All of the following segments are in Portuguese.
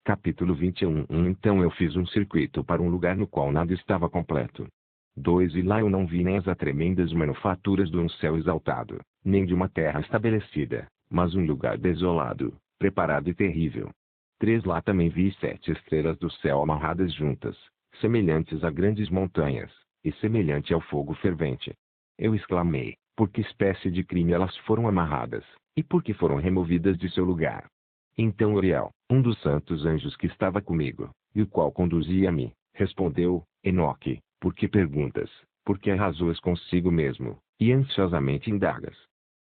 Capítulo 21. Então eu fiz um circuito para um lugar no qual nada estava completo. 2. E lá eu não vi nem as tremendas manufaturas de um céu exaltado, nem de uma terra estabelecida, mas um lugar desolado, preparado e terrível. 3. Lá também vi 7 estrelas do céu amarradas juntas, semelhantes a grandes montanhas, e semelhante ao fogo fervente. Eu exclamei: por que espécie de crime elas foram amarradas, e por que foram removidas de seu lugar? Então Uriel, um dos santos anjos que estava comigo, e o qual conduzia-me, respondeu: Enoque, por que perguntas, por que arrazoas consigo mesmo, e ansiosamente indagas?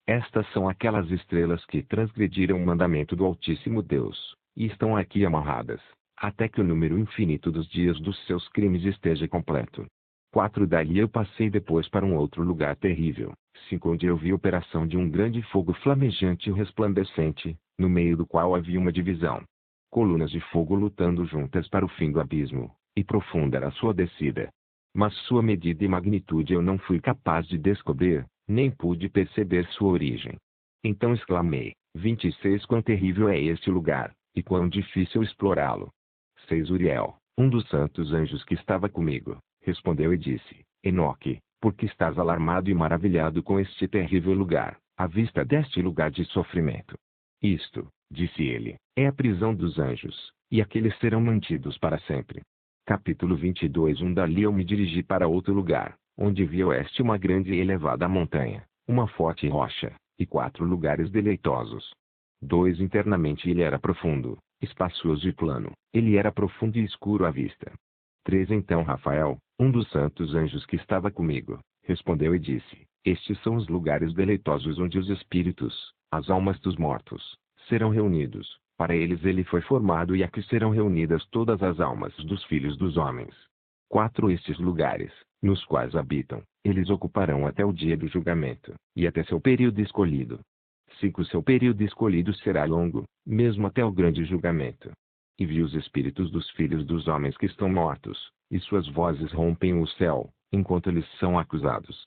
Estas são aquelas estrelas que transgrediram o mandamento do Altíssimo Deus, e estão aqui amarradas, até que o número infinito dos dias dos seus crimes esteja completo. 4. Dali eu passei depois para um outro lugar terrível, 5. Onde eu vi a operação de um grande fogo flamejante e resplandecente, no meio do qual havia uma divisão. Colunas de fogo lutando juntas para o fim do abismo, e profunda era a sua descida. Mas sua medida e magnitude eu não fui capaz de descobrir, nem pude perceber sua origem. Então exclamei: 26. Quão terrível é este lugar, e quão difícil explorá-lo. 6. Uriel, um dos santos anjos que estava comigo, respondeu e disse: Enoque, por que estás alarmado e maravilhado com este terrível lugar, à vista deste lugar de sofrimento? Isto, disse ele, é a prisão dos anjos, e aqueles serão mantidos para sempre. Capítulo 22. Dali eu me dirigi para outro lugar, onde vi a oeste uma grande e elevada montanha, uma forte rocha, e 4 lugares deleitosos. 2. Internamente ele era profundo, espaçoso e plano, ele era profundo e escuro à vista. 3. Então Rafael, um dos santos anjos que estava comigo, respondeu e disse: estes são os lugares deleitosos onde os espíritos, as almas dos mortos, serão reunidos. Para eles ele foi formado, e aqui serão reunidas todas as almas dos filhos dos homens. 4. Estes lugares, nos quais habitam, eles ocuparão até o dia do julgamento, e até seu período escolhido. 5. Seu período escolhido será longo, mesmo até o grande julgamento. E vi os espíritos dos filhos dos homens que estão mortos, e suas vozes rompem o céu, enquanto eles são acusados.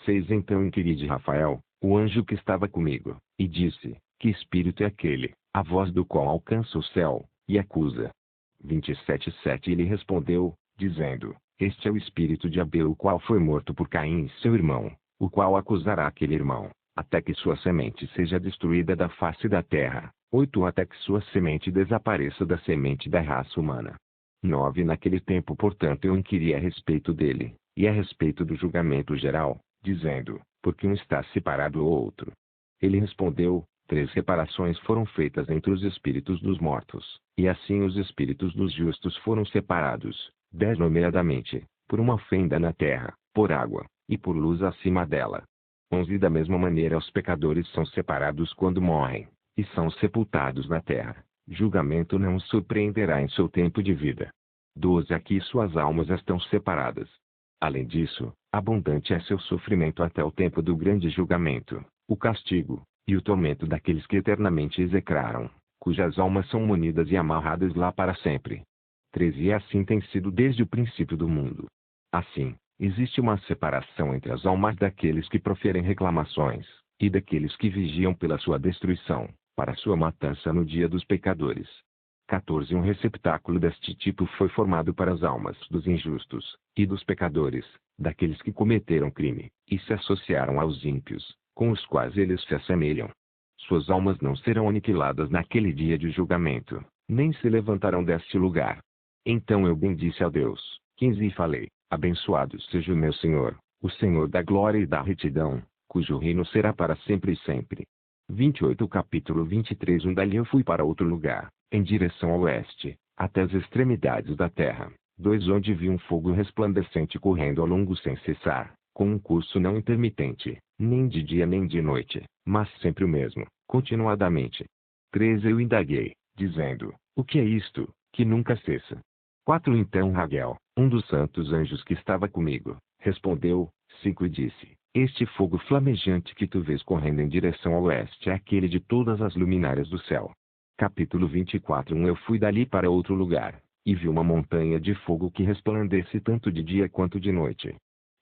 6. Então inquiri de Rafael, o anjo que estava comigo, e disse: que espírito é aquele, a voz do qual alcança o céu, e acusa? 27. 7. Ele respondeu, dizendo: este é o espírito de Abel, o qual foi morto por Caim, seu irmão, o qual acusará aquele irmão, até que sua semente seja destruída da face da terra. 8. Até que sua semente desapareça da semente da raça humana. 9. Naquele tempo, portanto, eu inquiri a respeito dele, e a respeito do julgamento geral, dizendo: por que um está separado do outro? Ele respondeu: 3 reparações foram feitas entre os espíritos dos mortos, e assim os espíritos dos justos foram separados. 10. Nomeadamente, por uma fenda na terra, por água, e por luz acima dela. 11. Da mesma maneira os pecadores são separados quando morrem, e são sepultados na terra. Julgamento não os surpreenderá em seu tempo de vida. 12. Aqui suas almas estão separadas. Além disso, abundante é seu sofrimento até o tempo do grande julgamento, o castigo, e o tormento daqueles que eternamente execraram, cujas almas são munidas e amarradas lá para sempre. 13. E assim tem sido desde o princípio do mundo. Assim, existe uma separação entre as almas daqueles que proferem reclamações, e daqueles que vigiam pela sua destruição, para sua matança no dia dos pecadores. 14. Um receptáculo deste tipo foi formado para as almas dos injustos, e dos pecadores, daqueles que cometeram crime, e se associaram aos ímpios, com os quais eles se assemelham. Suas almas não serão aniquiladas naquele dia de julgamento, nem se levantarão deste lugar. Então eu bendisse a Deus. 15. E falei: abençoado seja o meu Senhor, o Senhor da glória e da retidão, cujo reino será para sempre e sempre. 28. Capítulo 23. Dali eu fui para outro lugar, em direção ao oeste, até as extremidades da terra. 2. Onde vi um fogo resplandecente correndo ao longo sem cessar, com um curso não intermitente, nem de dia nem de noite, mas sempre o mesmo, continuadamente. 3. Eu indaguei, dizendo: o que é isto, que nunca cessa? 4. Então Raguel, um dos santos anjos que estava comigo, respondeu: 5. E disse: este fogo flamejante que tu vês correndo em direção ao oeste é aquele de todas as luminárias do céu. Capítulo 24. Eu fui dali para outro lugar, e vi uma montanha de fogo que resplandece tanto de dia quanto de noite.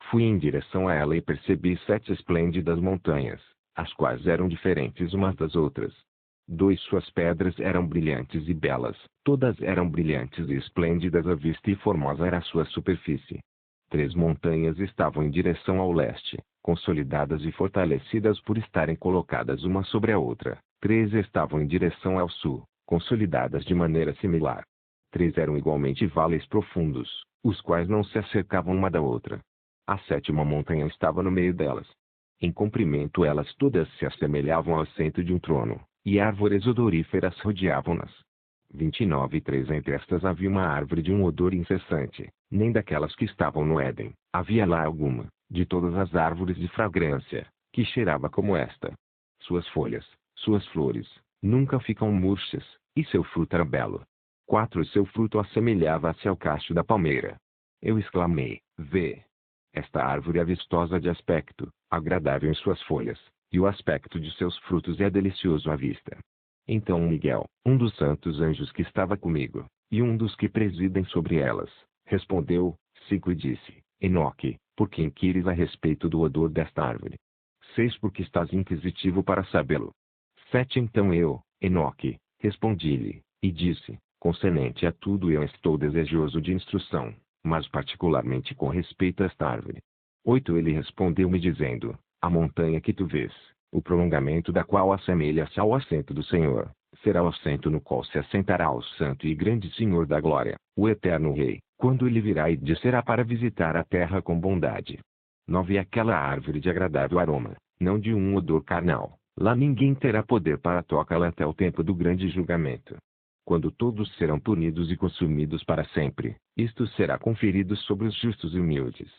Fui em direção a ela e percebi 7 esplêndidas montanhas, as quais eram diferentes umas das outras. 2 Suas pedras eram brilhantes e belas, todas eram brilhantes e esplêndidas à vista e formosa era a sua superfície. 3 montanhas estavam em direção ao leste, consolidadas e fortalecidas por estarem colocadas uma sobre a outra. 3 estavam em direção ao sul, consolidadas de maneira similar. 3 eram igualmente vales profundos, os quais não se acercavam uma da outra. A 7ª montanha estava no meio delas. Em comprimento elas todas se assemelhavam ao assento de um trono, e árvores odoríferas rodeavam-nas. 29 3 Entre estas havia uma árvore de um odor incessante, nem daquelas que estavam no Éden, havia lá alguma, de todas as árvores de fragrância, que cheirava como esta. Suas folhas, suas flores, nunca ficam murchas, e seu fruto era belo. 4 Seu fruto assemelhava-se ao cacho da palmeira. Eu exclamei, vê! Esta árvore é vistosa de aspecto, agradável em suas folhas, e o aspecto de seus frutos é delicioso à vista. Então Miguel, um dos santos anjos que estava comigo, e um dos que presidem sobre elas, respondeu, 5 E disse, Enoque, por que inquires a respeito do odor desta árvore? 6 Porque estás inquisitivo para sabê-lo. 7 Então eu, Enoque, respondi-lhe, e disse, concernente a tudo eu estou desejoso de instrução, mas particularmente com respeito a esta árvore. 8 Ele respondeu-me dizendo, a montanha que tu vês, o prolongamento da qual assemelha-se ao assento do Senhor, será o assento no qual se assentará o Santo e Grande Senhor da Glória, o Eterno Rei, quando ele virá e descerá para visitar a terra com bondade. 9 Aquela árvore de agradável aroma, não de um odor carnal, lá ninguém terá poder para tocá-la até o tempo do grande julgamento. Quando todos serão punidos e consumidos para sempre, isto será conferido sobre os justos e humildes.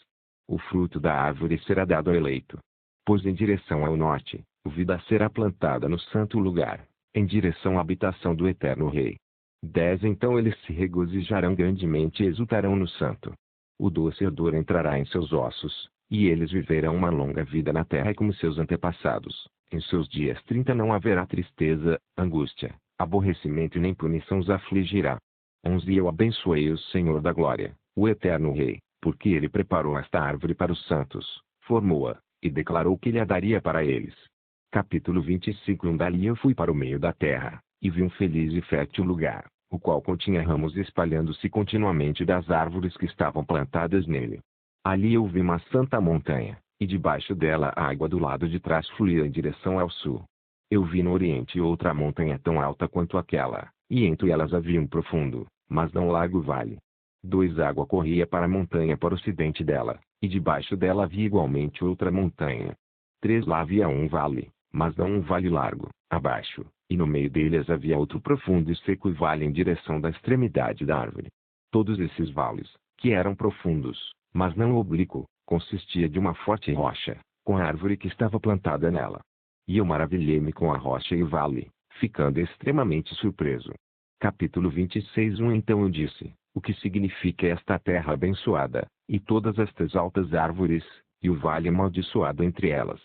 O fruto da árvore será dado ao eleito. Pois em direção ao norte, vida será plantada no santo lugar, em direção à habitação do Eterno Rei. 10 Então eles se regozijarão grandemente e exultarão no santo. O doce odor entrará em seus ossos, e eles viverão uma longa vida na terra como seus antepassados. Em seus dias 30 não haverá tristeza, angústia, aborrecimento e nem punição os afligirá. 11 Eu abençoei o Senhor da Glória, o Eterno Rei, porque ele preparou esta árvore para os santos, formou-a, e declarou que lhe a daria para eles. Capítulo 25 Dali eu fui para o meio da terra, e vi um feliz e fértil lugar, o qual continha ramos espalhando-se continuamente das árvores que estavam plantadas nele. Ali eu vi uma santa montanha, e debaixo dela a água do lado de trás fluía em direção ao sul. Eu vi no oriente outra montanha tão alta quanto aquela, e entre elas havia um profundo, mas não largo vale. 2 Água corria para a montanha para o ocidente dela, e debaixo dela havia igualmente outra montanha. 3 Lá havia um vale, mas não um vale largo, abaixo, e no meio deles havia outro profundo e seco vale em direção da extremidade da árvore. Todos esses vales, que eram profundos, mas não oblíquo, consistia de uma forte rocha, com a árvore que estava plantada nela. E eu maravilhei-me com a rocha e o vale, ficando extremamente surpreso. Capítulo 26 Então eu disse, o que significa esta terra abençoada, e todas estas altas árvores, e o vale amaldiçoado entre elas?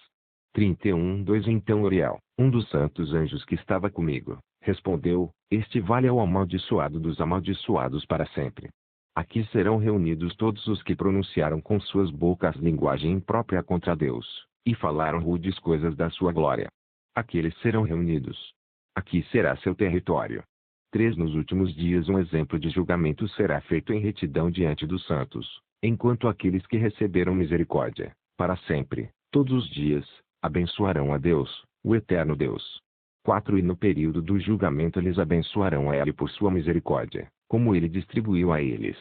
31:2 Então Uriel, um dos santos anjos que estava comigo, respondeu, este vale é o amaldiçoado dos amaldiçoados para sempre. Aqui serão reunidos todos os que pronunciaram com suas bocas linguagem imprópria contra Deus, e falaram rudes coisas da sua glória. Aqui eles serão reunidos. Aqui será seu território. 3 Nos últimos dias um exemplo de julgamento será feito em retidão diante dos santos, enquanto aqueles que receberam misericórdia, para sempre, todos os dias, abençoarão a Deus, o eterno Deus. 4 E no período do julgamento eles abençoarão a Ele por sua misericórdia, como Ele distribuiu a eles.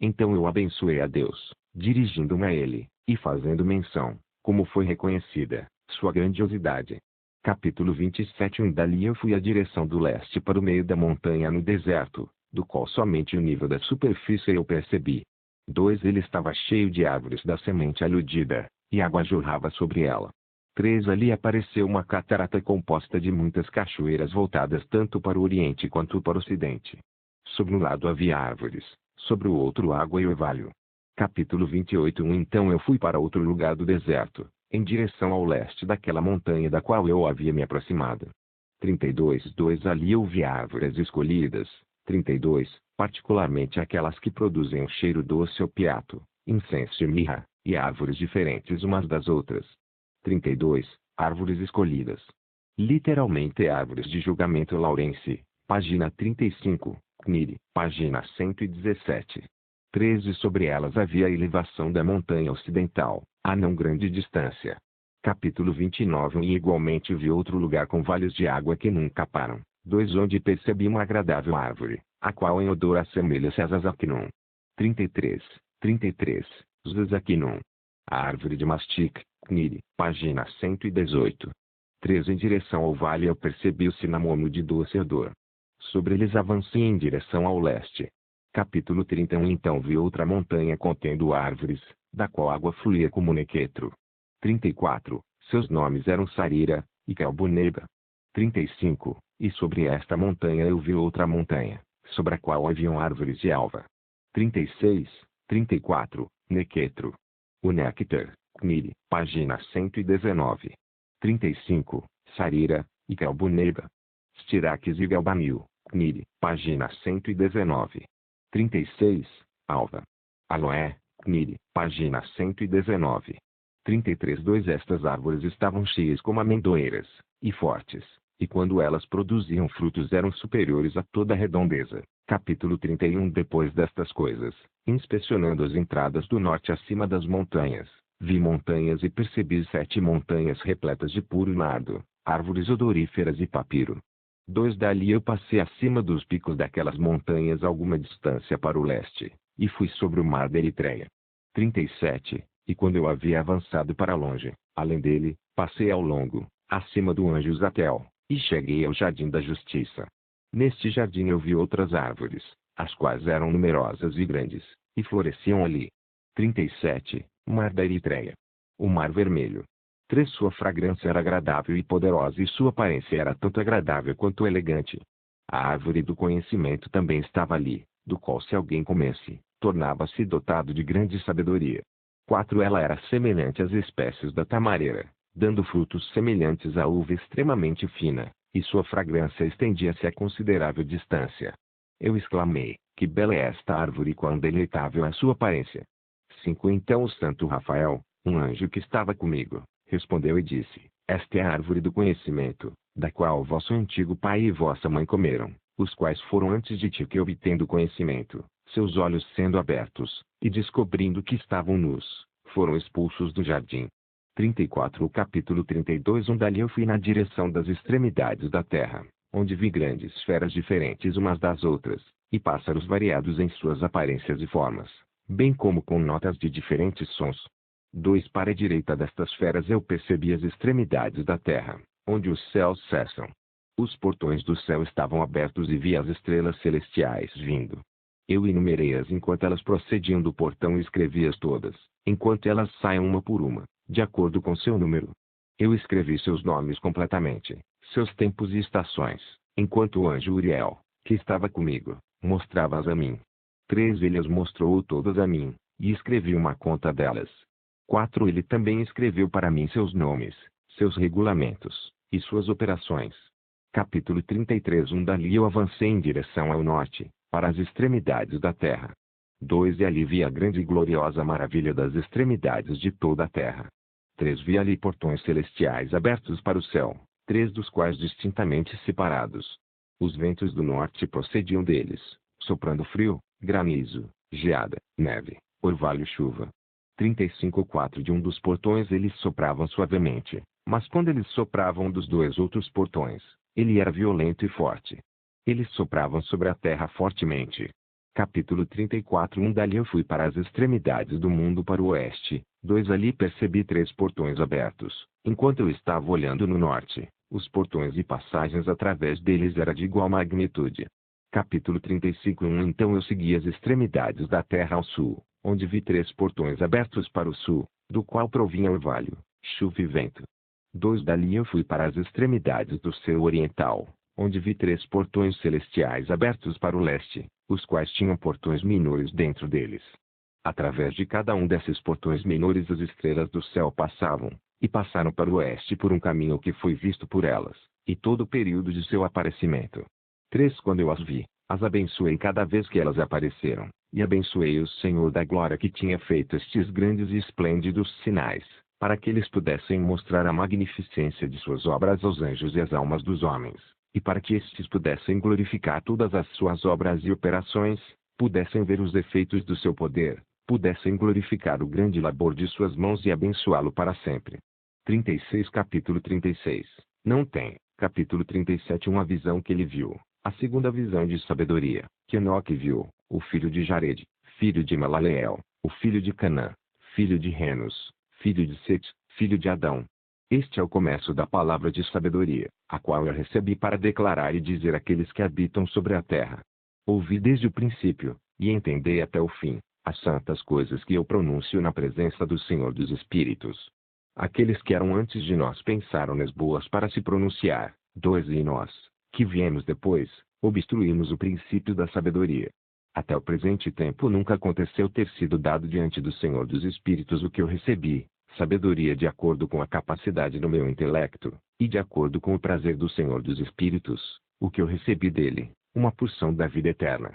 Então eu abençoei a Deus, dirigindo-me a Ele, e fazendo menção, como foi reconhecida, sua grandiosidade. Capítulo 27 Dali eu fui à direção do leste para o meio da montanha no deserto, do qual somente o nível da superfície eu percebi. 2 Ele estava cheio de árvores da semente aludida, e água jorrava sobre ela. 3 Ali apareceu uma catarata composta de muitas cachoeiras voltadas tanto para o oriente quanto para o ocidente. Sobre um lado havia árvores, sobre o outro água e orvalho. Capítulo 28 Então eu fui para outro lugar do deserto, em direção ao leste daquela montanha da qual eu havia me aproximado. 32:2 Ali eu vi árvores escolhidas, 32, particularmente aquelas que produzem um cheiro doce opiato, incenso e mirra, e árvores diferentes umas das outras. 32, árvores escolhidas. Literalmente árvores de julgamento. Lawrence, página 35, CNIL, página 117. 13 Sobre elas havia a elevação da montanha ocidental, a não grande distância. Capítulo 29 E igualmente vi outro lugar com vales de água que nunca param. 2 Onde percebi uma agradável árvore, a qual em odor assemelha-se a Zazaquinum. 33. Zazaquinum. A árvore de mastic, CNIL, página 118. 3 Em direção ao vale eu percebi o cinamomo de doce odor. Sobre eles avancei em direção ao leste. Capítulo 31 Então vi outra montanha contendo árvores, da qual água fluía como nequetro. 34. Seus nomes eram Sarira e Calbuneba. 35. E sobre esta montanha eu vi outra montanha, sobre a qual haviam árvores de alva. 36. 34. Nequetro. O néctar, CNIL, página 119. 35. Sarira e Calbuneba. Stiraques e Galbanil, CNIL, página 119. 36. Alva. Aloé, CNIL, página 119. 33 2 Estas árvores estavam cheias como amendoeiras, e fortes, e quando elas produziam frutos eram superiores a toda a redondeza. Capítulo 31 Depois destas coisas, inspecionando as entradas do norte acima das montanhas, vi montanhas e percebi 7 montanhas repletas de puro nardo, árvores odoríferas e papiro. 2 Dali eu passei acima dos picos daquelas montanhas alguma distância para o leste, e fui sobre o mar da Eritreia. 37. E quando eu havia avançado para longe, além dele, passei ao longo, acima do anjo Zatel, e cheguei ao jardim da justiça. Neste jardim eu vi outras árvores, as quais eram numerosas e grandes, e floresciam ali. 37. Mar da Eritreia. O mar vermelho. 3 Sua fragrância era agradável e poderosa e sua aparência era tanto agradável quanto elegante. A árvore do conhecimento também estava ali, do qual se alguém comesse, tornava-se dotado de grande sabedoria. 4 Ela era semelhante às espécies da tamareira, dando frutos semelhantes à uva extremamente fina, e sua fragrância estendia-se a considerável distância. Eu exclamei, que bela é esta árvore e quão deleitável é sua aparência. 5 Então o santo Rafael, um anjo que estava comigo, respondeu e disse, esta é a árvore do conhecimento, da qual vosso antigo pai e vossa mãe comeram, os quais foram antes de ti que obtendo conhecimento, seus olhos sendo abertos, e descobrindo que estavam nus, foram expulsos do jardim. 34 O capítulo 32 Dali eu fui na direção das extremidades da terra, onde vi grandes feras diferentes umas das outras, e pássaros variados em suas aparências e formas, bem como com notas de diferentes sons. 2 Para a direita destas feras eu percebi as extremidades da terra, onde os céus cessam. Os portões do céu estavam abertos e vi as estrelas celestiais vindo. Eu enumerei-as enquanto elas procediam do portão e escrevi-as todas, enquanto elas saiam uma por uma, de acordo com seu número. Eu escrevi seus nomes completamente, seus tempos e estações, enquanto o anjo Uriel, que estava comigo, mostrava-as a mim. 3 Ele as mostrou todas a mim, e escrevi uma conta delas. 4 Ele também escreveu para mim seus nomes, seus regulamentos, e suas operações. Capítulo 33 Dali eu avancei em direção ao norte, para as extremidades da terra. 2 E ali vi a grande e gloriosa maravilha das extremidades de toda a terra. 3 Vi ali portões celestiais abertos para o céu, 3 dos quais distintamente separados. Os ventos do norte procediam deles, soprando frio, granizo, geada, neve, orvalho e chuva. 35 4 De um dos portões eles sopravam suavemente, mas quando eles sopravam dos 2 outros portões, ele era violento e forte. Eles sopravam sobre a terra fortemente. Capítulo 34 Dali eu fui para as extremidades do mundo para o oeste. 2 Ali percebi 3 portões abertos, enquanto eu estava olhando no norte. Os portões e passagens através deles era de igual magnitude. Capítulo 35 Então eu segui as extremidades da terra ao sul, onde vi 3 portões abertos para o sul, do qual provinha orvalho, chuva e vento. 2 Dali eu fui para as extremidades do céu oriental, onde vi 3 portões celestiais abertos para o leste, os quais tinham portões menores dentro deles. Através de cada um desses portões menores as estrelas do céu passavam, e passaram para o oeste por um caminho que foi visto por elas, e todo o período de seu aparecimento. 3 Quando eu as vi, as abençoei cada vez que elas apareceram, e abençoei o Senhor da glória que tinha feito estes grandes e esplêndidos sinais, para que eles pudessem mostrar a magnificência de suas obras aos anjos e às almas dos homens, e para que estes pudessem glorificar todas as suas obras e operações, pudessem ver os efeitos do seu poder, pudessem glorificar o grande labor de suas mãos e abençoá-lo para sempre. 36 Capítulo 36. Não tem. Capítulo 37. Uma visão que ele viu. A segunda visão de sabedoria, que Enoque viu, o filho de Jared, filho de Malaleel, o filho de Canã, filho de Renos, filho de Sete, filho de Adão. Este é o começo da palavra de sabedoria, a qual eu recebi para declarar e dizer àqueles que habitam sobre a terra. Ouvi desde o princípio, e entendei até o fim, as santas coisas que eu pronuncio na presença do Senhor dos Espíritos. Aqueles que eram antes de nós pensaram nas boas para se pronunciar, e nós, que viemos depois, obstruímos o princípio da sabedoria. Até o presente tempo nunca aconteceu ter sido dado diante do Senhor dos Espíritos o que eu recebi, sabedoria de acordo com a capacidade do meu intelecto, e de acordo com o prazer do Senhor dos Espíritos, o que eu recebi dele, uma porção da vida eterna.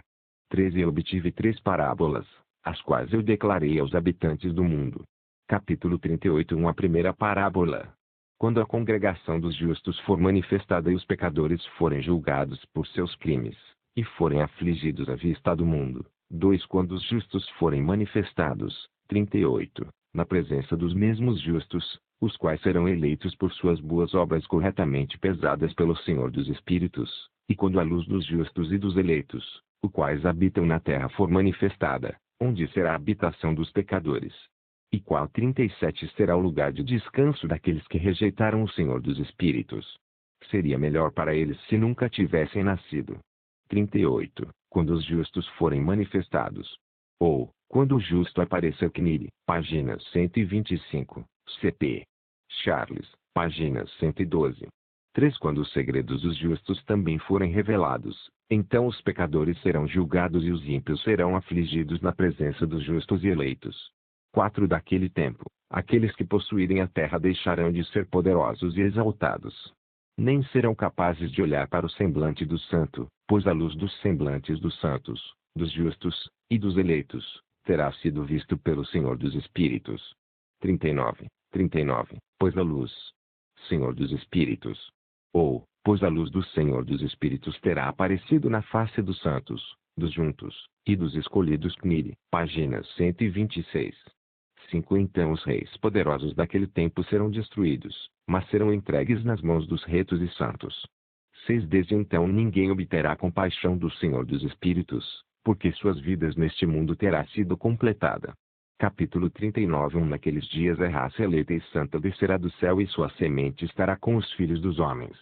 13 Eu obtive 3 parábolas, as quais eu declarei aos habitantes do mundo. Capítulo 38 Uma primeira parábola. Quando a congregação dos justos for manifestada e os pecadores forem julgados por seus crimes, e forem afligidos à vista do mundo. 2 Quando os justos forem manifestados. 38 Na presença dos mesmos justos, os quais serão eleitos por suas boas obras corretamente pesadas pelo Senhor dos Espíritos, e quando a luz dos justos e dos eleitos, os quais habitam na terra for manifestada, onde será a habitação dos pecadores. E qual 37 será o lugar de descanso daqueles que rejeitaram o Senhor dos Espíritos. Seria melhor para eles se nunca tivessem nascido. 38 Quando os justos forem manifestados. Ou, quando o justo aparecer. CNIL, página 125, CP. Charles, página 112. 3 Quando os segredos dos justos também forem revelados, então os pecadores serão julgados e os ímpios serão afligidos na presença dos justos e eleitos. 4 Daquele tempo, aqueles que possuírem a terra deixarão de ser poderosos e exaltados. Nem serão capazes de olhar para o semblante do santo, pois a luz dos semblantes dos santos, dos justos, e dos eleitos, terá sido visto pelo Senhor dos Espíritos. 39 Pois a luz, Senhor dos Espíritos. Ou, pois a luz do Senhor dos Espíritos terá aparecido na face dos santos, dos juntos, e dos escolhidos. CNIL, página 126. 5 Então os reis poderosos daquele tempo serão destruídos, mas serão entregues nas mãos dos retos e santos. 6 Desde então ninguém obterá compaixão do Senhor dos Espíritos, porque suas vidas neste mundo terá sido completada. Capítulo 39 Naqueles dias a raça eleita e santa descerá do céu e sua semente estará com os filhos dos homens.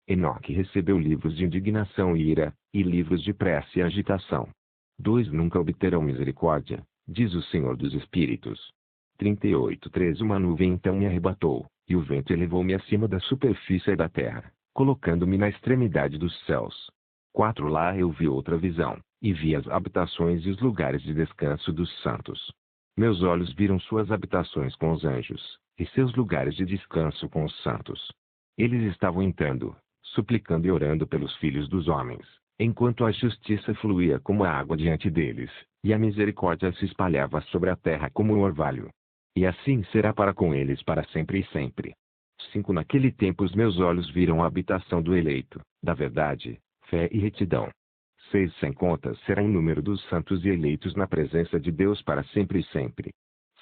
Enoque recebeu livros de indignação e ira, e livros de prece e agitação. 2 Nunca obterão misericórdia, diz o Senhor dos Espíritos. 38 13 Uma nuvem então me arrebatou, e o vento elevou-me acima da superfície da terra, colocando-me na extremidade dos céus. 4 Lá eu vi outra visão, e vi as habitações e os lugares de descanso dos santos. Meus olhos viram suas habitações com os anjos, e seus lugares de descanso com os santos. Eles estavam entrando, suplicando e orando pelos filhos dos homens, enquanto a justiça fluía como a água diante deles, e a misericórdia se espalhava sobre a terra como um orvalho. E assim será para com eles para sempre e sempre. 5 Naquele tempo os meus olhos viram a habitação do eleito, da verdade, fé e retidão. 6 Sem contas será o número dos santos e eleitos na presença de Deus para sempre e sempre.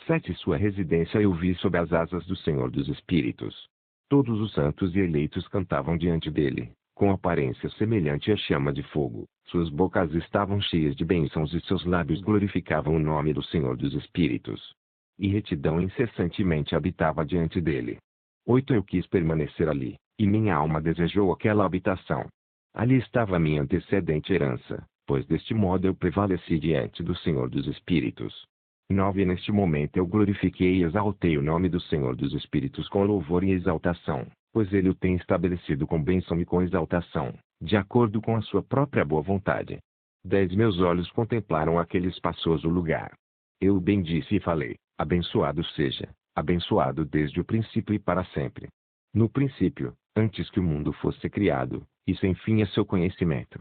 7 Sua residência eu vi sob as asas do Senhor dos Espíritos. Todos os santos e eleitos cantavam diante dele, com aparência semelhante à chama de fogo. Suas bocas estavam cheias de bênçãos e seus lábios glorificavam o nome do Senhor dos Espíritos. E retidão incessantemente habitava diante dele. 8 Eu quis permanecer ali, e minha alma desejou aquela habitação. Ali estava minha antecedente herança, pois deste modo eu prevaleci diante do Senhor dos Espíritos. 9 Neste momento eu glorifiquei e exaltei o nome do Senhor dos Espíritos com louvor e exaltação, pois ele o tem estabelecido com bênção e com exaltação, de acordo com a sua própria boa vontade. 10 Meus olhos contemplaram aquele espaçoso lugar. Eu o bendisse e falei: abençoado seja, abençoado desde o princípio e para sempre. No princípio, antes que o mundo fosse criado, e sem fim é seu conhecimento.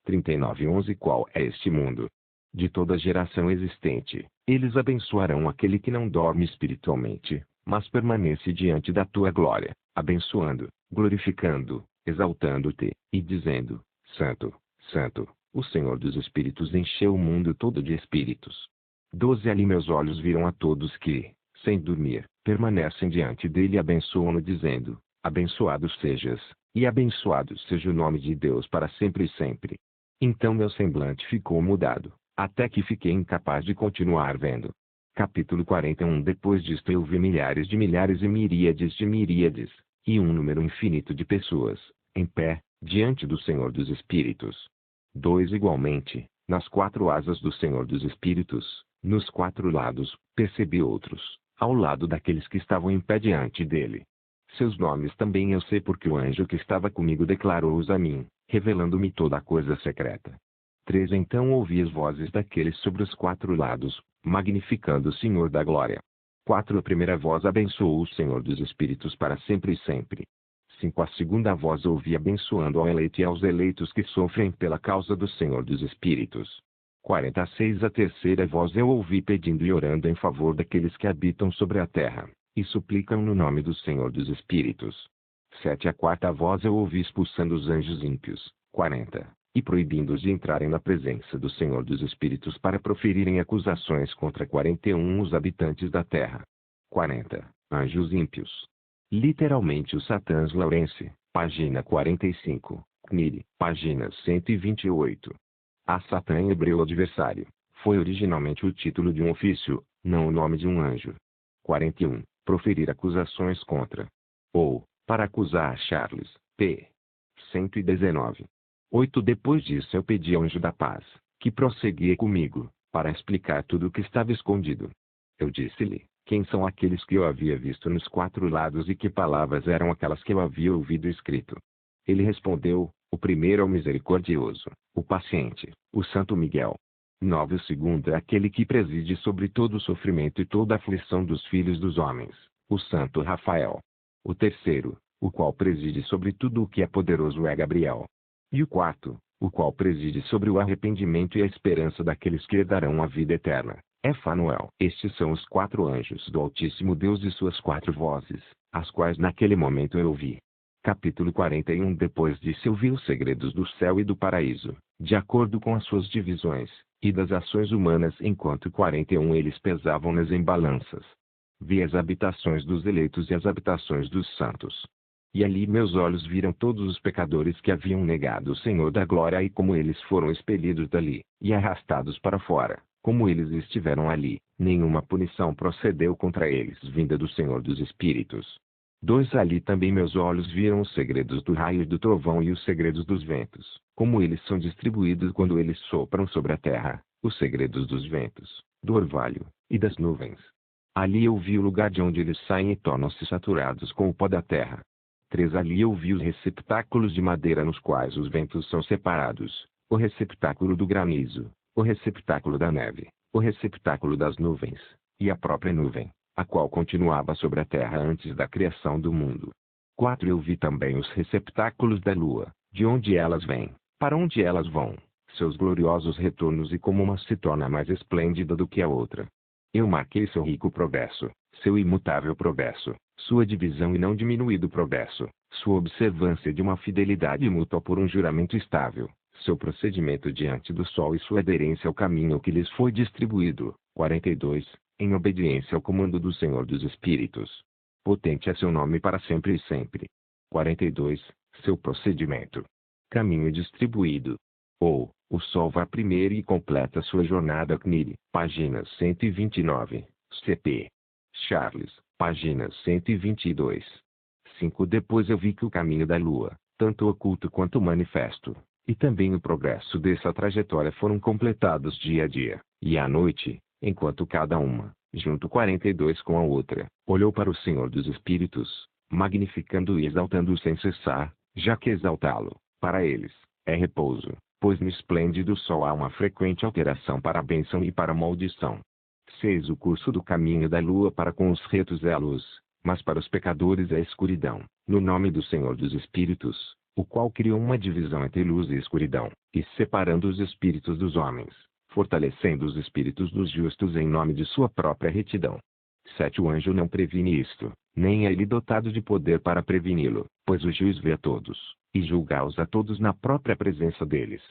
39:11 Qual é este mundo? De toda geração existente, eles abençoarão aquele que não dorme espiritualmente, mas permanece diante da tua glória, abençoando, glorificando, exaltando-te, e dizendo: Santo, Santo, o Senhor dos Espíritos encheu o mundo todo de espíritos. 12 Ali meus olhos viram a todos que, sem dormir, permanecem diante dele e abençoam-no dizendo: Abençoado sejas, e abençoado seja o nome de Deus para sempre e sempre. Então meu semblante ficou mudado, até que fiquei incapaz de continuar vendo. Capítulo 41 Depois disto eu vi milhares de milhares e miríades de miríades, e um número infinito de pessoas, em pé, diante do Senhor dos Espíritos. 2 Igualmente, nas 4 asas do Senhor dos Espíritos, nos 4 lados, percebi outros, ao lado daqueles que estavam em pé diante dele. Seus nomes também eu sei porque o anjo que estava comigo declarou-os a mim, revelando-me toda a coisa secreta. 3 Então ouvi as vozes daqueles sobre os 4 lados, magnificando o Senhor da Glória. 4 A primeira voz abençoou o Senhor dos Espíritos para sempre e sempre. 5 A segunda voz ouvi abençoando ao eleito e aos eleitos que sofrem pela causa do Senhor dos Espíritos. 46 A terceira voz eu ouvi pedindo e orando em favor daqueles que habitam sobre a terra, e suplicam no nome do Senhor dos Espíritos. 7 A quarta voz eu ouvi expulsando os anjos ímpios, 40, e proibindo-os de entrarem na presença do Senhor dos Espíritos para proferirem acusações contra 41 os habitantes da terra. 40 Anjos ímpios. Literalmente o Satãs Lawrence, página 45, CNIL, página 128. A Satã em hebreu adversário, foi originalmente o título de um ofício, não o nome de um anjo. 41 Proferir acusações contra. Ou, para acusar Charles, p. 119. 8 Depois disso eu pedi ao anjo da paz, que prosseguia comigo, para explicar tudo o que estava escondido. Eu disse-lhe: quem são aqueles que eu havia visto nos 4 lados e que palavras eram aquelas que eu havia ouvido escrito? Ele respondeu: o primeiro é o misericordioso, o paciente, o Santo Miguel. 9 O segundo é aquele que preside sobre todo o sofrimento e toda a aflição dos filhos dos homens, o Santo Rafael. O terceiro, o qual preside sobre tudo o que é poderoso, é Gabriel. E o quarto, o qual preside sobre o arrependimento e a esperança daqueles que herdarão a vida eterna, é Fanuel. Estes são os 4 anjos do Altíssimo Deus e suas 4 vozes, as quais naquele momento eu ouvi. Capítulo 41 Depois disso eu vi os segredos do céu e do paraíso, de acordo com as suas divisões, e das ações humanas enquanto 41 eles pesavam-nas em balanças. Vi as habitações dos eleitos e as habitações dos santos. E ali meus olhos viram todos os pecadores que haviam negado o Senhor da Glória e como eles foram expelidos dali, e arrastados para fora, como eles estiveram ali, nenhuma punição procedeu contra eles vinda do Senhor dos Espíritos. 2 Ali também meus olhos viram os segredos do raio e do trovão e os segredos dos ventos, como eles são distribuídos quando eles sopram sobre a terra, os segredos dos ventos, do orvalho, e das nuvens. Ali eu vi o lugar de onde eles saem e tornam-se saturados com o pó da terra. 3 Ali eu vi os receptáculos de madeira nos quais os ventos são separados, o receptáculo do granizo, o receptáculo da neve, o receptáculo das nuvens, e a própria nuvem, a qual continuava sobre a terra antes da criação do mundo. 4 Eu vi também os receptáculos da lua, de onde elas vêm, para onde elas vão, seus gloriosos retornos e como uma se torna mais esplêndida do que a outra. Eu marquei seu rico progresso, seu imutável progresso, sua divisão e não diminuído progresso, sua observância de uma fidelidade mútua por um juramento estável, seu procedimento diante do sol e sua aderência ao caminho que lhes foi distribuído. 42 Em obediência ao comando do Senhor dos Espíritos. Potente é seu nome para sempre e sempre. 42 Seu procedimento. Caminho distribuído. Ou, o sol vai primeiro e completa sua jornada. CNIL, página 129, CP. Charles, página 122. 5 Depois eu vi que o caminho da lua, tanto oculto quanto manifesto, e também o progresso dessa trajetória foram completados dia a dia, e à noite, enquanto cada uma, junto 42 com a outra, olhou para o Senhor dos Espíritos, magnificando e exaltando-o sem cessar, já que exaltá-lo, para eles, é repouso, pois no esplêndido sol há uma frequente alteração para a bênção e para a maldição. 6 O curso do caminho da lua para com os retos é a luz, mas para os pecadores é a escuridão, no nome do Senhor dos Espíritos, o qual criou uma divisão entre luz e escuridão, e separando os espíritos dos homens, fortalecendo os espíritos dos justos em nome de sua própria retidão. 7. O anjo não previne isto, nem é ele dotado de poder para preveni-lo, pois o juiz vê a todos, e julga-os a todos na própria presença deles.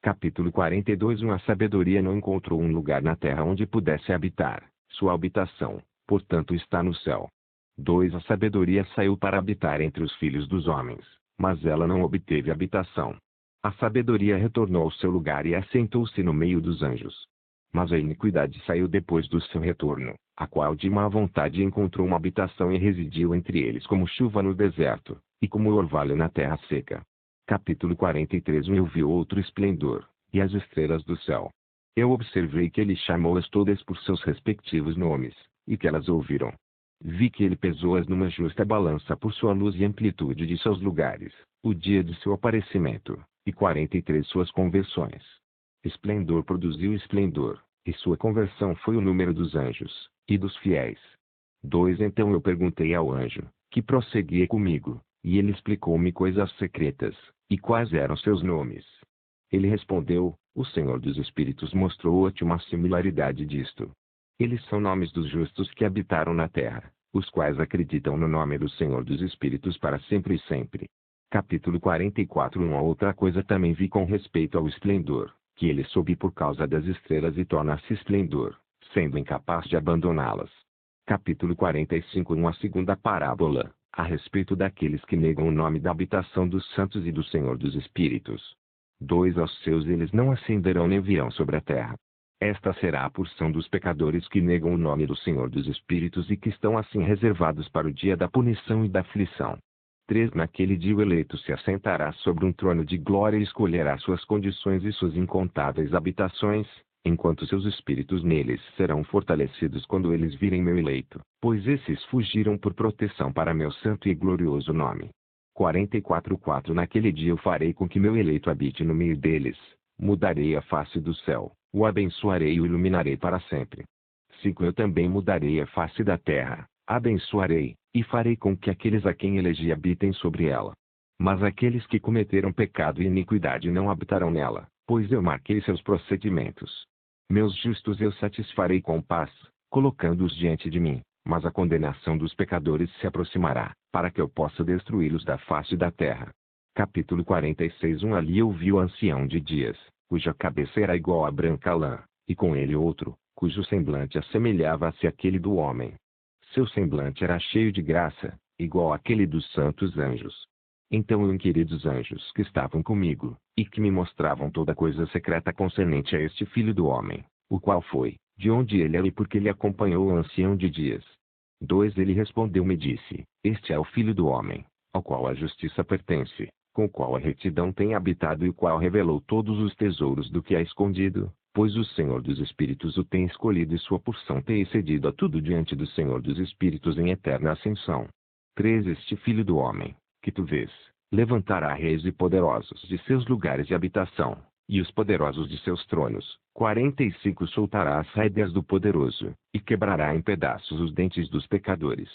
Capítulo 42. A sabedoria não encontrou um lugar na terra onde pudesse habitar, sua habitação, portanto está no céu. 2. A sabedoria saiu para habitar entre os filhos dos homens, mas ela não obteve habitação. A sabedoria retornou ao seu lugar e assentou-se no meio dos anjos. Mas a iniquidade saiu depois do seu retorno, a qual de má vontade encontrou uma habitação e residiu entre eles como chuva no deserto, e como orvalho na terra seca. Capítulo 43. Eu vi outro esplendor, e as estrelas do céu. Eu observei que ele chamou-as todas por seus respectivos nomes, e que elas ouviram. Vi que ele pesou-as numa justa balança por sua luz e amplitude de seus lugares, o dia de seu aparecimento, e 43 suas conversões. Esplendor produziu esplendor, e sua conversão foi o número dos anjos, e dos fiéis. 2. Então eu perguntei ao anjo, que prosseguia comigo, e ele explicou-me coisas secretas, e quais eram seus nomes. Ele respondeu, o Senhor dos Espíritos mostrou-te uma similaridade disto. Eles são nomes dos justos que habitaram na terra, os quais acreditam no nome do Senhor dos Espíritos para sempre e sempre. Capítulo 44. Uma outra coisa também vi com respeito ao esplendor, que ele sobe por causa das estrelas e torna-se esplendor, sendo incapaz de abandoná-las. Capítulo 45. Uma segunda parábola, a respeito daqueles que negam o nome da habitação dos santos e do Senhor dos Espíritos. 2. Aos seus eles não ascenderão nem virão sobre a terra. Esta será a porção dos pecadores que negam o nome do Senhor dos Espíritos e que estão assim reservados para o dia da punição e da aflição. 3. Naquele dia o eleito se assentará sobre um trono de glória e escolherá suas condições e suas incontáveis habitações, enquanto seus espíritos neles serão fortalecidos quando eles virem meu eleito, pois esses fugiram por proteção para meu santo e glorioso nome. 44. Naquele dia eu farei com que meu eleito habite no meio deles, mudarei a face do céu, o abençoarei e o iluminarei para sempre. 5. Eu também mudarei a face da terra, abençoarei, e farei com que aqueles a quem elegi habitem sobre ela. Mas aqueles que cometeram pecado e iniquidade não habitarão nela, pois eu marquei seus procedimentos. Meus justos eu satisfarei com paz, colocando-os diante de mim, mas a condenação dos pecadores se aproximará, para que eu possa destruí-los da face da terra. Capítulo 46. Ali eu vi o ancião de dias, cuja cabeça era igual à branca lã, e com ele outro, cujo semblante assemelhava-se àquele do homem. Seu semblante era cheio de graça, igual àquele dos santos anjos. Então eu inquiri dos anjos que estavam comigo, e que me mostravam toda coisa secreta concernente a este filho do homem, o qual foi, de onde ele é e por que ele acompanhou o ancião de dias. 2. Ele respondeu-me e disse, este é o filho do homem, ao qual a justiça pertence, com o qual a retidão tem habitado e o qual revelou todos os tesouros do que há escondido, pois o Senhor dos Espíritos o tem escolhido e sua porção tem excedido a tudo diante do Senhor dos Espíritos em eterna ascensão. 3. Este filho do homem, que tu vês, levantará reis e poderosos de seus lugares de habitação, e os poderosos de seus tronos. 45. Soltará as rédeas do poderoso, e quebrará em pedaços os dentes dos pecadores.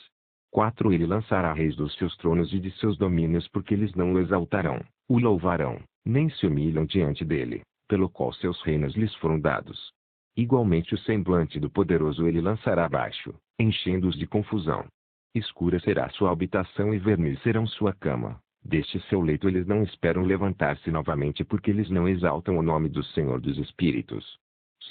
4. Ele lançará reis dos seus tronos e de seus domínios porque eles não o exaltarão, o louvarão, nem se humilham diante dele, pelo qual seus reinos lhes foram dados. Igualmente o semblante do poderoso ele lançará abaixo, enchendo-os de confusão. Escura será sua habitação e verniz serão sua cama. Deste seu leito eles não esperam levantar-se novamente porque eles não exaltam o nome do Senhor dos Espíritos.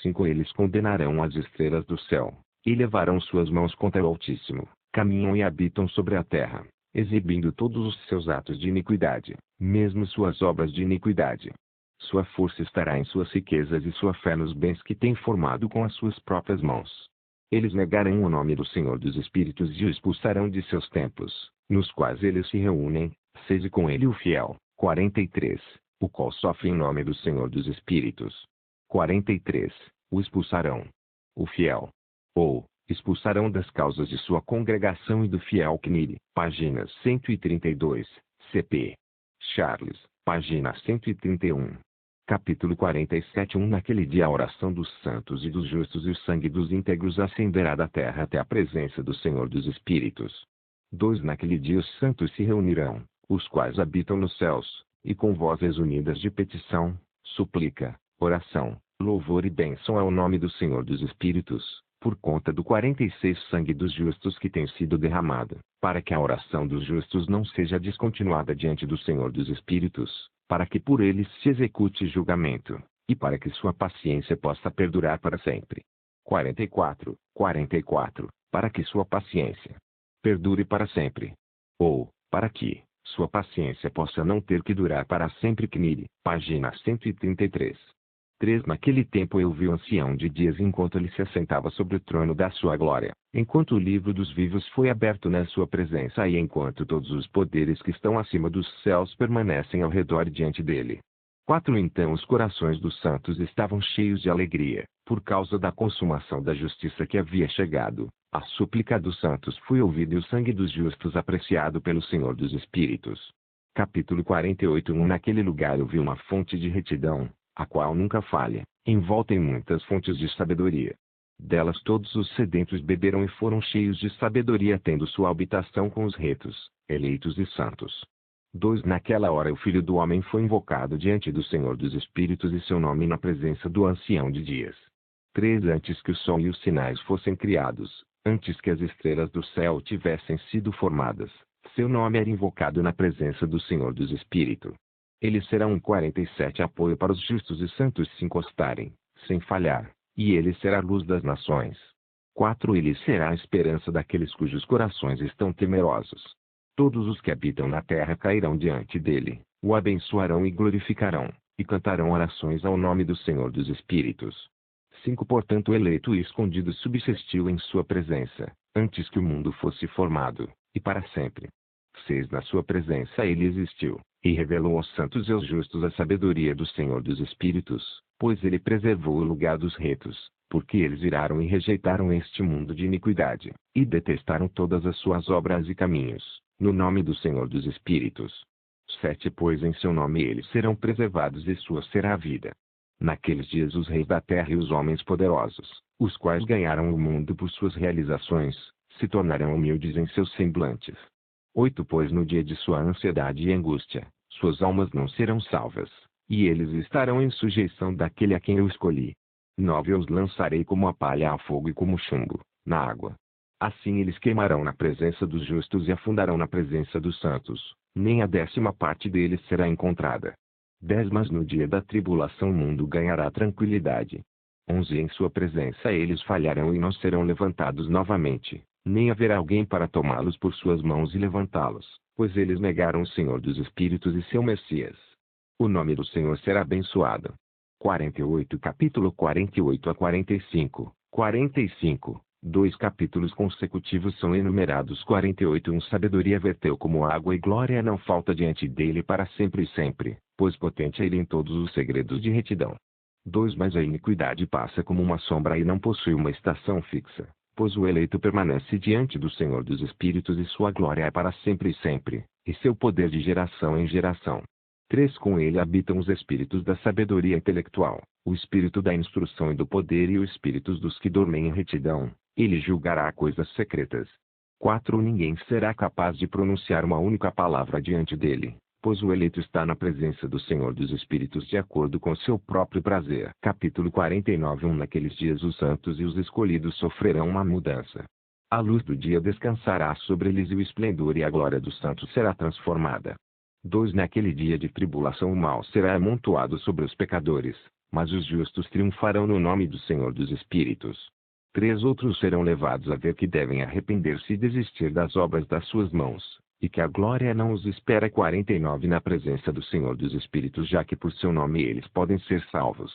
5. Eles condenarão as estrelas do céu, e levarão suas mãos contra o Altíssimo, caminham e habitam sobre a terra, exibindo todos os seus atos de iniquidade, mesmo suas obras de iniquidade. Sua força estará em suas riquezas e sua fé nos bens que tem formado com as suas próprias mãos. Eles negarão o nome do Senhor dos Espíritos e o expulsarão de seus templos, nos quais eles se reúnem, seja com ele o fiel. 43. O qual sofre em nome do Senhor dos Espíritos. 43. O expulsarão. O fiel. Ou, expulsarão das causas de sua congregação e do fiel Kniri. Páginas 132, CP. Charles, página 131. Capítulo 47. Naquele dia a oração dos santos e dos justos e o sangue dos íntegros ascenderá da terra até a presença do Senhor dos Espíritos. 2. Naquele dia os santos se reunirão, os quais habitam nos céus, e com vozes unidas de petição, súplica, oração, louvor e bênção ao nome do Senhor dos Espíritos, por conta do 46 sangue dos justos que tem sido derramado, para que a oração dos justos não seja descontinuada diante do Senhor dos Espíritos, para que por eles se execute julgamento, e para que sua paciência possa perdurar para sempre. 44, para que sua paciência perdure para sempre. Ou, para que sua paciência possa não ter que durar para sempre. CNIL, página 133. 3 Naquele tempo eu vi o ancião de dias enquanto ele se assentava sobre o trono da sua glória, enquanto o livro dos vivos foi aberto na sua presença e enquanto todos os poderes que estão acima dos céus permanecem ao redor diante dele. 4 Então os corações dos santos estavam cheios de alegria, por causa da consumação da justiça que havia chegado. A súplica dos santos foi ouvida e o sangue dos justos apreciado pelo Senhor dos Espíritos. Capítulo 48 Naquele lugar eu vi uma fonte de retidão, a qual nunca falha, envolta em muitas fontes de sabedoria. Delas todos os sedentos beberam e foram cheios de sabedoria, tendo sua habitação com os retos, eleitos e santos. 2 Naquela hora o Filho do Homem foi invocado diante do Senhor dos Espíritos e seu nome na presença do Ancião de Dias. 3 Antes que o sol e os sinais fossem criados, antes que as estrelas do céu tivessem sido formadas, seu nome era invocado na presença do Senhor dos Espíritos. Ele será 47 apoio para os justos e santos se encostarem, sem falhar, e ele será a luz das nações. 4 Ele será a esperança daqueles cujos corações estão temerosos. Todos os que habitam na terra cairão diante dele, o abençoarão e glorificarão, e cantarão orações ao nome do Senhor dos Espíritos. 5 Portanto o eleito e escondido subsistiu em sua presença, antes que o mundo fosse formado, e para sempre. 6 Na sua presença ele existiu, e revelou aos santos e aos justos a sabedoria do Senhor dos Espíritos, pois ele preservou o lugar dos retos, porque eles iraram e rejeitaram este mundo de iniquidade, e detestaram todas as suas obras e caminhos, no nome do Senhor dos Espíritos. 7 Pois em seu nome eles serão preservados e sua será a vida. Naqueles dias os reis da terra e os homens poderosos, os quais ganharam o mundo por suas realizações, se tornarão humildes em seus semblantes. 8 Pois no dia de sua ansiedade e angústia, suas almas não serão salvas, e eles estarão em sujeição daquele a quem eu escolhi. 9 Eu os lançarei como a palha ao fogo e como chumbo, na água. Assim eles queimarão na presença dos justos e afundarão na presença dos santos, nem a 10ª parte deles será encontrada. 10 Mas no dia da tribulação o mundo ganhará tranquilidade. 11 Em sua presença eles falharão e não serão levantados novamente, nem haverá alguém para tomá-los por suas mãos e levantá-los, pois eles negaram o Senhor dos Espíritos e seu Messias. O nome do Senhor será abençoado. 48 Capítulo 48 a 45. 45. 2 capítulos consecutivos são enumerados. 48 Sabedoria verteu como água e glória não falta diante dele para sempre e sempre, pois potente é ele em todos os segredos de retidão. 2 Mas a iniquidade passa como uma sombra e não possui uma estação fixa, pois o eleito permanece diante do Senhor dos Espíritos e sua glória é para sempre e sempre, e seu poder de geração em geração. 3 Com ele habitam os espíritos da sabedoria intelectual, o espírito da instrução e do poder e os espíritos dos que dormem em retidão. Ele julgará coisas secretas. 4 Ninguém será capaz de pronunciar uma única palavra diante dele, pois o eleito está na presença do Senhor dos Espíritos de acordo com seu próprio prazer. Capítulo 49 Naqueles dias os santos e os escolhidos sofrerão uma mudança. A luz do dia descansará sobre eles e o esplendor e a glória dos santos será transformada. 2 Naquele dia de tribulação o mal será amontoado sobre os pecadores, mas os justos triunfarão no nome do Senhor dos Espíritos. 3 Outros serão levados a ver que devem arrepender-se e desistir das obras das suas mãos, e que a glória não os espera. 49 Na presença do Senhor dos Espíritos, já que por seu nome eles podem ser salvos.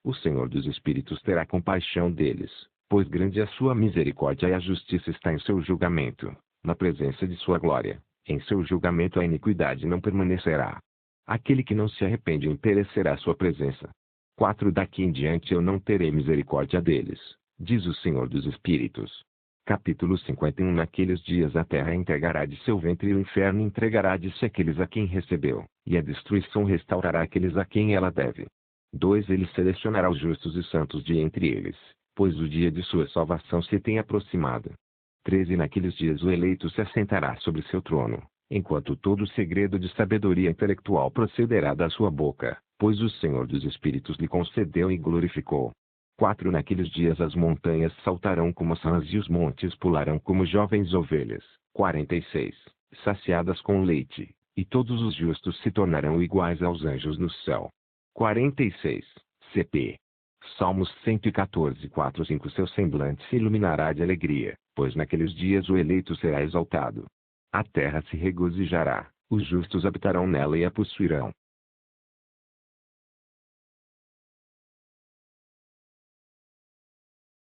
O Senhor dos Espíritos terá compaixão deles, pois grande é a sua misericórdia e a justiça está em seu julgamento, na presença de sua glória. Em seu julgamento a iniquidade não permanecerá. Aquele que não se arrepende perecerá à sua presença. 4 Daqui em diante eu não terei misericórdia deles, diz o Senhor dos Espíritos. Capítulo 51 Naqueles dias a terra entregará de seu ventre e o inferno entregará de si aqueles a quem recebeu, e a destruição restaurará aqueles a quem ela deve. 2 Ele selecionará os justos e santos de entre eles, pois o dia de sua salvação se tem aproximado. 13 Naqueles dias o eleito se assentará sobre seu trono, enquanto todo o segredo de sabedoria intelectual procederá da sua boca, pois o Senhor dos Espíritos lhe concedeu e glorificou. 4 Naqueles dias as montanhas saltarão como as rãs e os montes pularão como jovens ovelhas. 46 Saciadas com leite, e todos os justos se tornarão iguais aos anjos no céu. 46 CP Salmos 114 4-5 Seu semblante se iluminará de alegria, pois naqueles dias o eleito será exaltado. A terra se regozijará, os justos habitarão nela e a possuirão.